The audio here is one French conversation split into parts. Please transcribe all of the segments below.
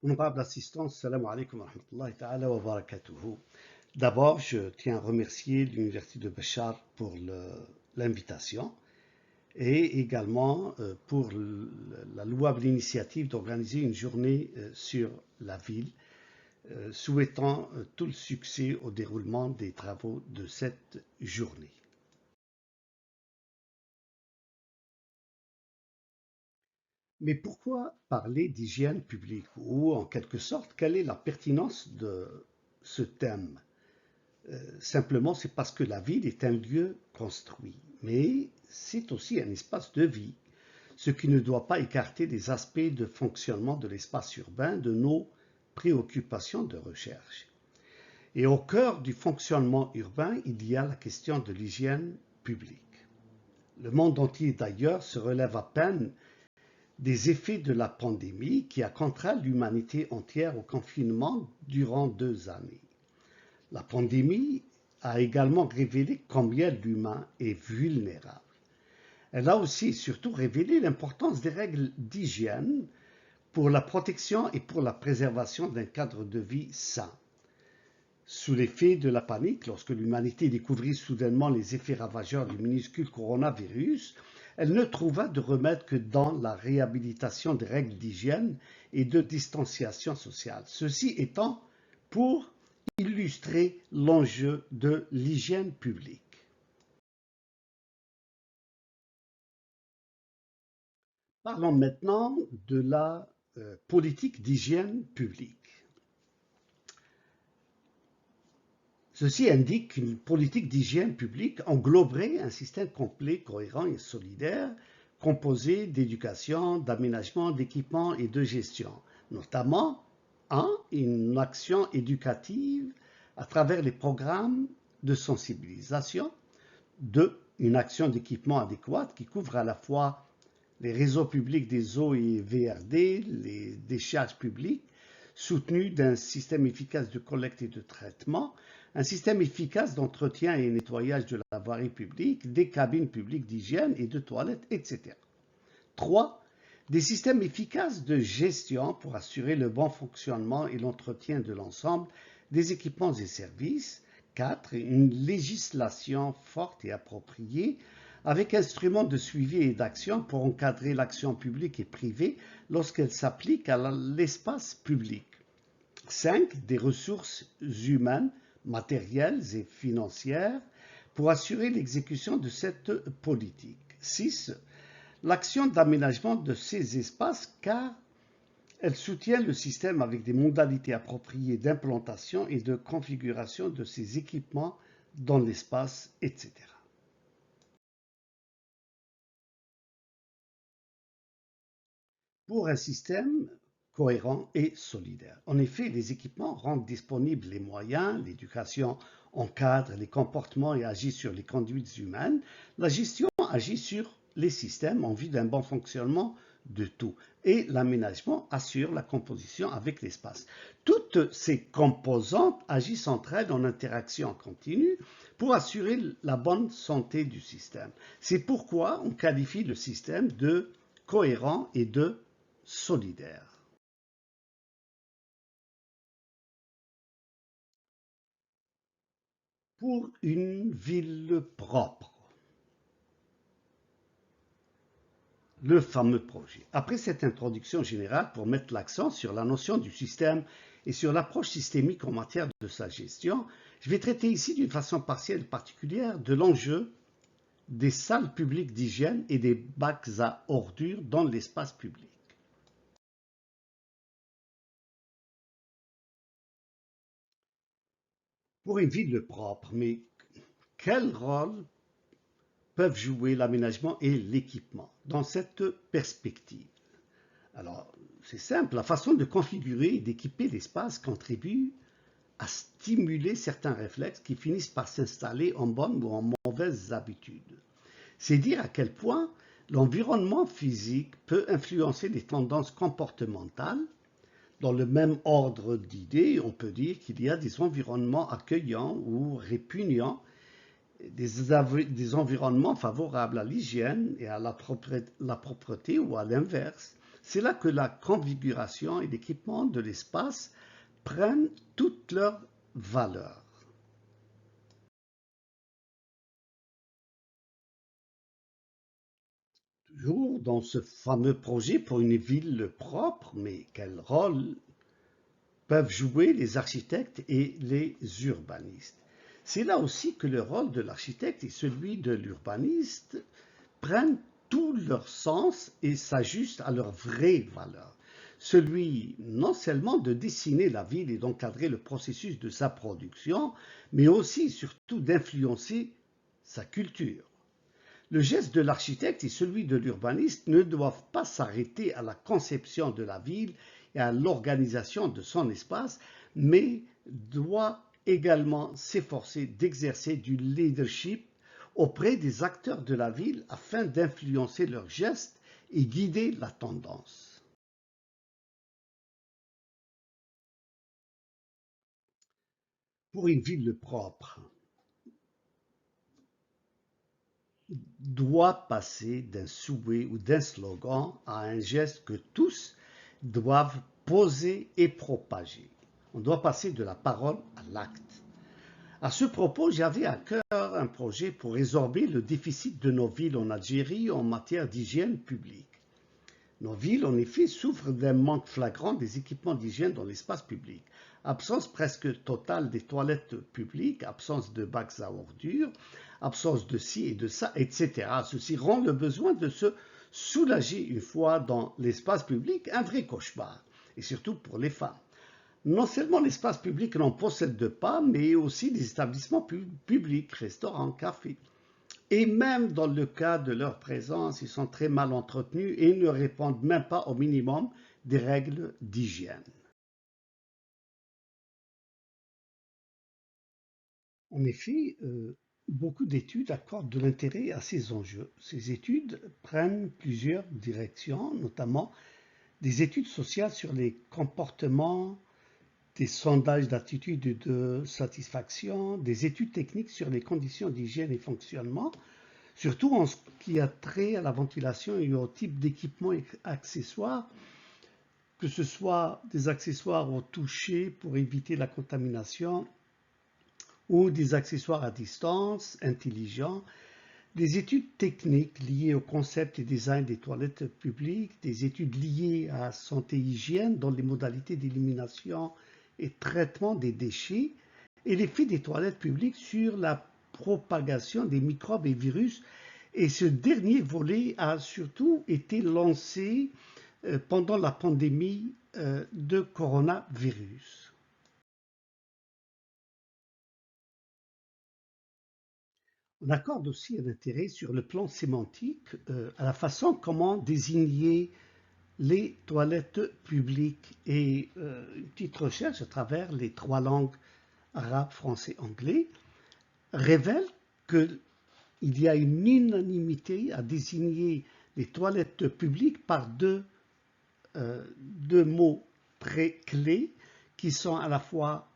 Honorable assistance, salam alaikum wa rahmatullahi ta'ala wa barakatuhu. D'abord, je tiens à remercier l'Université de Béchar pour l'invitation et également pour la louable initiative d'organiser une journée sur la ville, souhaitant tout le succès au déroulement des travaux de cette journée. Mais pourquoi parler d'hygiène publique? Ou en quelque sorte, quelle est la pertinence de ce thème? Simplement, c'est parce que la ville est un lieu construit, mais c'est aussi un espace de vie, ce qui ne doit pas écarter les aspects de fonctionnement de l'espace urbain de nos préoccupations de recherche. Et au cœur du fonctionnement urbain, il y a la question de l'hygiène publique. Le monde entier d'ailleurs se relève à peine des effets de la pandémie qui a contraint l'humanité entière au confinement durant 2 années. La pandémie a également révélé combien l'humain est vulnérable. Elle a aussi et surtout révélé l'importance des règles d'hygiène pour la protection et pour la préservation d'un cadre de vie sain. Sous l'effet de la panique, lorsque l'humanité découvrit soudainement les effets ravageurs du minuscule coronavirus, elle ne trouva de remède que dans la réhabilitation des règles d'hygiène et de distanciation sociale. Ceci étant pour illustrer l'enjeu de l'hygiène publique. Parlons maintenant de la politique d'hygiène publique. Ceci indique qu'une politique d'hygiène publique engloberait un système complet, cohérent et solidaire, composé d'éducation, d'aménagement, d'équipement et de gestion, notamment une action éducative à travers les programmes de sensibilisation, 2. Une action d'équipement adéquate qui couvre à la fois les réseaux publics des eaux et VRD, les décharges publiques, soutenus d'un système efficace de collecte et de traitement, un système efficace d'entretien et nettoyage de la voirie publique, des cabines publiques d'hygiène et de toilettes, etc. 3. Des systèmes efficaces de gestion pour assurer le bon fonctionnement et l'entretien de l'ensemble des équipements et services. 4. Une législation forte et appropriée avec instruments de suivi et d'action pour encadrer l'action publique et privée lorsqu'elle s'applique à l'espace public. 5. Des ressources humaines, matérielles et financières pour assurer l'exécution de cette politique. 6. L'action d'aménagement de ces espaces car elle soutient le système avec des modalités appropriées d'implantation et de configuration de ces équipements dans l'espace, etc. Pour un système cohérent et solidaire. En effet, les équipements rendent disponibles les moyens, l'éducation encadre les comportements et agit sur les conduites humaines, la gestion agit sur les systèmes en vue d'un bon fonctionnement de tout et l'aménagement assure la composition avec l'espace. Toutes ces composantes agissent entre elles en interaction continue pour assurer la bonne santé du système. C'est pourquoi on qualifie le système de cohérent et de solidaire. Pour une ville propre, le fameux projet. Après cette introduction générale pour mettre l'accent sur la notion du système et sur l'approche systémique en matière de sa gestion, je vais traiter ici d'une façon partielle et particulière de l'enjeu des salles publiques d'hygiène et des bacs à ordures dans l'espace public. Pour une ville propre, mais quel rôle peuvent jouer l'aménagement et l'équipement dans cette perspective? Alors, c'est simple, la façon de configurer et d'équiper l'espace contribue à stimuler certains réflexes qui finissent par s'installer en bonnes ou en mauvaises habitudes. C'est dire à quel point l'environnement physique peut influencer les tendances comportementales. Dans le même ordre d'idées, on peut dire qu'il y a des environnements accueillants ou répugnants, des environnements favorables à l'hygiène et à la propreté ou à l'inverse, C'est là que la configuration et l'équipement de l'espace prennent toute leur valeur. Toujours dans ce fameux projet pour une ville propre, mais quel rôle peuvent jouer les architectes et les urbanistes? C'est là aussi que le rôle de l'architecte et celui de l'urbaniste prennent tout leur sens et s'ajustent à leur vraie valeur. Celui non seulement de dessiner la ville et d'encadrer le processus de sa production, mais aussi surtout d'influencer sa culture. Le geste de l'architecte et celui de l'urbaniste ne doivent pas s'arrêter à la conception de la ville et à l'organisation de son espace, mais doivent également s'efforcer d'exercer du leadership auprès des acteurs de la ville afin d'influencer leurs gestes et guider la tendance. Pour une ville propre, doit passer d'un souhait ou d'un slogan à un geste que tous doivent poser et propager. On doit passer de la parole à l'acte. À ce propos, j'avais à cœur un projet pour résorber le déficit de nos villes en Algérie en matière d'hygiène publique. Nos villes, en effet, souffrent d'un manque flagrant des équipements d'hygiène dans l'espace public. Absence presque totale des toilettes publiques, absence de bacs à ordures, absence de ci et de ça, etc. Ceci rend le besoin de se soulager une fois dans l'espace public un vrai cauchemar, et surtout pour les femmes. Non seulement l'espace public n'en possède pas, mais aussi les établissements publics, restaurants, cafés. Et même dans le cas de leur présence, ils sont très mal entretenus et ne répondent même pas au minimum des règles d'hygiène. En effet, beaucoup d'études accordent de l'intérêt à ces enjeux. Ces études prennent plusieurs directions, notamment des études sociales sur les comportements, des sondages d'attitude et de satisfaction, des études techniques sur les conditions d'hygiène et fonctionnement, surtout en ce qui a trait à la ventilation et au type d'équipement et accessoires, que ce soit des accessoires au toucher pour éviter la contamination ou des accessoires à distance intelligents, des études techniques liées au concept et design des toilettes publiques, des études liées à santé et hygiène dans les modalités d'élimination et traitement des déchets, et l'effet des toilettes publiques sur la propagation des microbes et virus. Et ce dernier volet a surtout été lancé pendant la pandémie de coronavirus. On accorde aussi un intérêt sur le plan sémantique à la façon comment désigner les toilettes publiques et une petite recherche à travers les trois langues arabe, français, anglais révèle qu'il y a une unanimité à désigner les toilettes publiques par deux mots très clés qui sont à la fois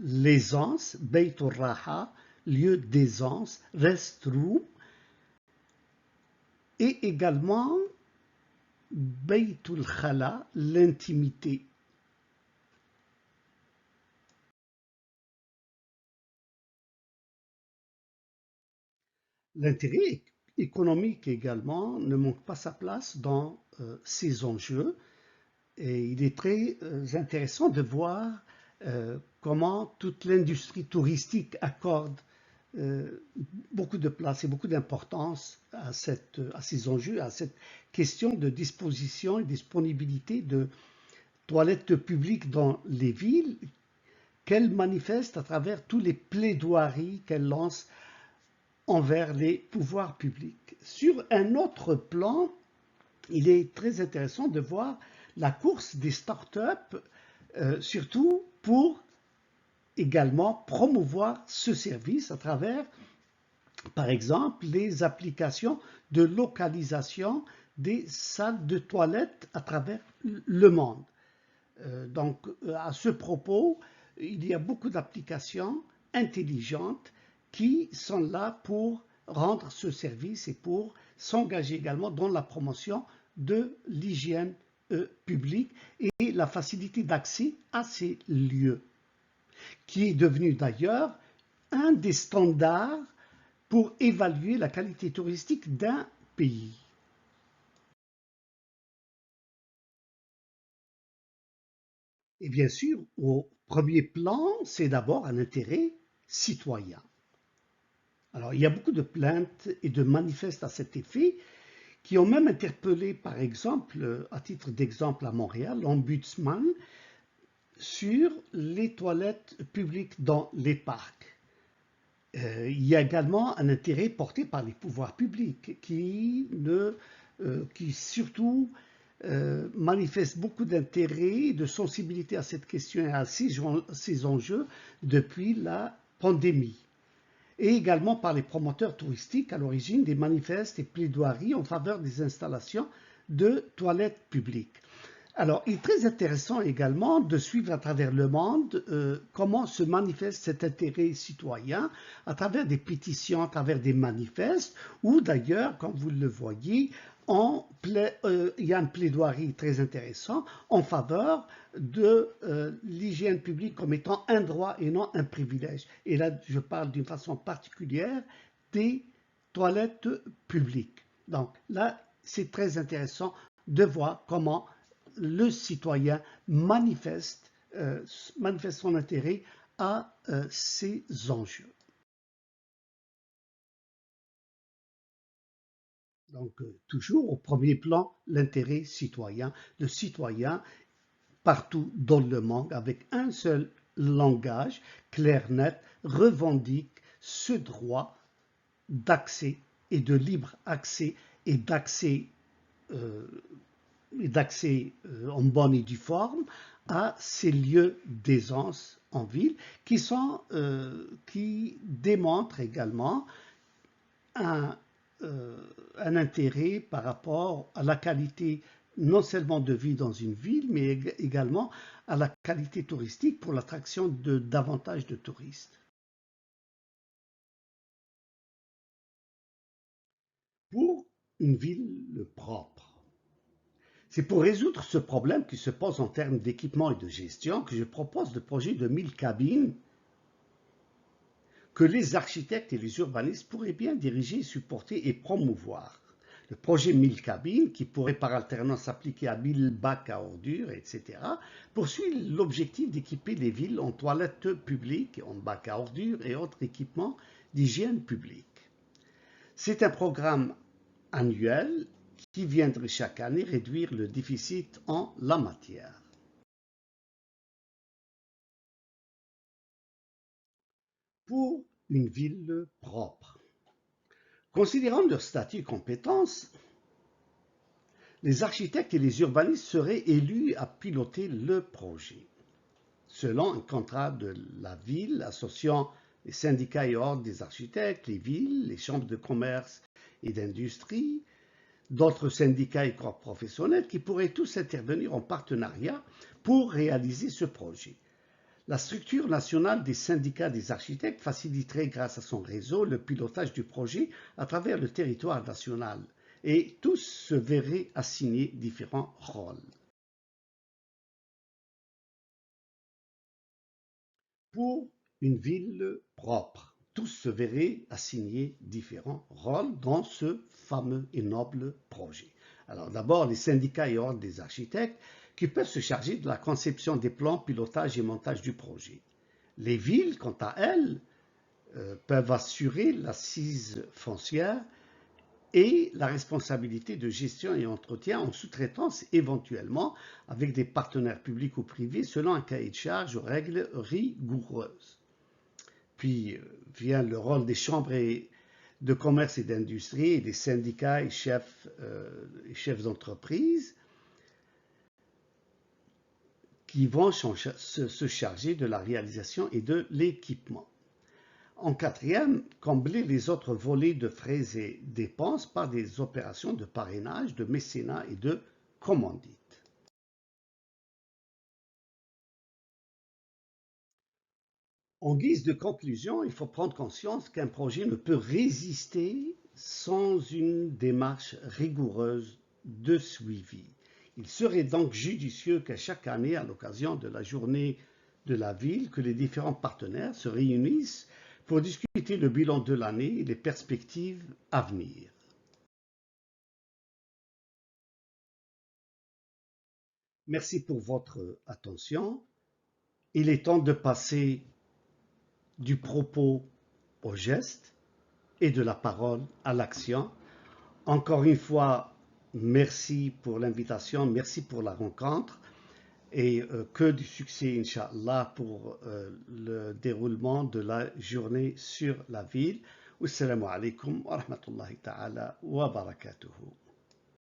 l'aisance, Beitur Raha, lieu d'aisance, restroom, et également Beitul Khala, l'intimité. L'intérêt économique également ne manque pas sa place dans ces enjeux et il est très intéressant de voir comment toute l'industrie touristique accorde beaucoup de place et beaucoup d'importance à ces enjeux, à cette question de disposition et disponibilité de toilettes publiques dans les villes qu'elle manifeste à travers tous les plaidoiries qu'elle lance envers les pouvoirs publics. Sur un autre plan, il est très intéressant de voir la course des startups, surtout pour également promouvoir ce service à travers, par exemple, les applications de localisation des salles de toilette à travers le monde. Donc, à ce propos, il y a beaucoup d'applications intelligentes qui sont là pour rendre ce service et pour s'engager également dans la promotion de l'hygiène publique et la facilité d'accès à ces lieux, qui est devenu d'ailleurs un des standards pour évaluer la qualité touristique d'un pays. Et bien sûr, au premier plan, c'est d'abord un intérêt citoyen. Alors, il y a beaucoup de plaintes et de manifestes à cet effet qui ont même interpellé, par exemple, à titre d'exemple à Montréal, l'ombudsman sur les toilettes publiques dans les parcs. Il y a également un intérêt porté par les pouvoirs publics qui surtout manifestent beaucoup d'intérêt et de sensibilité à cette question et à ces enjeux depuis la pandémie. Et également par les promoteurs touristiques à l'origine des manifestes et plaidoiries en faveur des installations de toilettes publiques. Alors, il est très intéressant également de suivre à travers le monde comment se manifeste cet intérêt citoyen à travers des pétitions, à travers des manifestes, ou d'ailleurs, comme vous le voyez, il y a une plaidoirie très intéressante en faveur de l'hygiène publique comme étant un droit et non un privilège. Et là, je parle d'une façon particulière des toilettes publiques. Donc là, c'est très intéressant de voir comment le citoyen manifeste son intérêt à ces enjeux. Donc, toujours au premier plan, l'intérêt citoyen. Le citoyen, partout dans le monde, avec un seul langage clair, net, revendique ce droit d'accès et de libre accès et d'accès euh, en bonne et due forme à ces lieux d'aisance en ville qui démontrent également un, un intérêt par rapport à la qualité non seulement de vie dans une ville, mais également à la qualité touristique pour l'attraction de davantage de touristes. Pour une ville propre, c'est pour résoudre ce problème qui se pose en termes d'équipement et de gestion que je propose le projet de 1000 cabines que les architectes et les urbanistes pourraient bien diriger, supporter et promouvoir. Le projet 1000 cabines, qui pourrait par alternance s'appliquer à 1000 bacs à ordures, etc., poursuit l'objectif d'équiper les villes en toilettes publiques, en bacs à ordures et autres équipements d'hygiène publique. C'est un programme annuel qui viendrait chaque année réduire le déficit en la matière. Pour une ville propre. Considérant leur statut et compétences, les architectes et les urbanistes seraient élus à piloter le projet, selon un contrat de la ville associant les syndicats et ordres des architectes, les villes, les chambres de commerce et d'industrie, d'autres syndicats et corps professionnels qui pourraient tous intervenir en partenariat pour réaliser ce projet. La structure nationale des syndicats des architectes faciliterait grâce à son réseau le pilotage du projet à travers le territoire national et tous se verraient assigner différents rôles. Pour une ville propre, tous se verraient assigner différents rôles dans ce fameux et noble projet. Alors d'abord, les syndicats et ordres des architectes qui peuvent se charger de la conception des plans, pilotage et montage du projet. Les villes, quant à elles, peuvent assurer l'assise foncière et la responsabilité de gestion et entretien en sous-traitance éventuellement avec des partenaires publics ou privés selon un cahier de charges aux règles rigoureuses. Puis vient le rôle des chambres de commerce et d'industrie et des syndicats et chefs d'entreprise qui vont se charger de la réalisation et de l'équipement. En quatrième, combler les autres volets de frais et dépenses par des opérations de parrainage, de mécénat et de commandite. En guise de conclusion, il faut prendre conscience qu'un projet ne peut résister sans une démarche rigoureuse de suivi. Il serait donc judicieux qu'à chaque année, à l'occasion de la journée de la ville, que les différents partenaires se réunissent pour discuter le bilan de l'année et les perspectives à venir. Merci pour votre attention. Il est temps de passer du propos au geste et de la parole à l'action. Encore une fois, merci pour l'invitation, merci pour la rencontre et que du succès, Inch'Allah, pour le déroulement de la journée sur la ville. Wassalamu alaikum wa rahmatullahi ta'ala wa barakatuhu.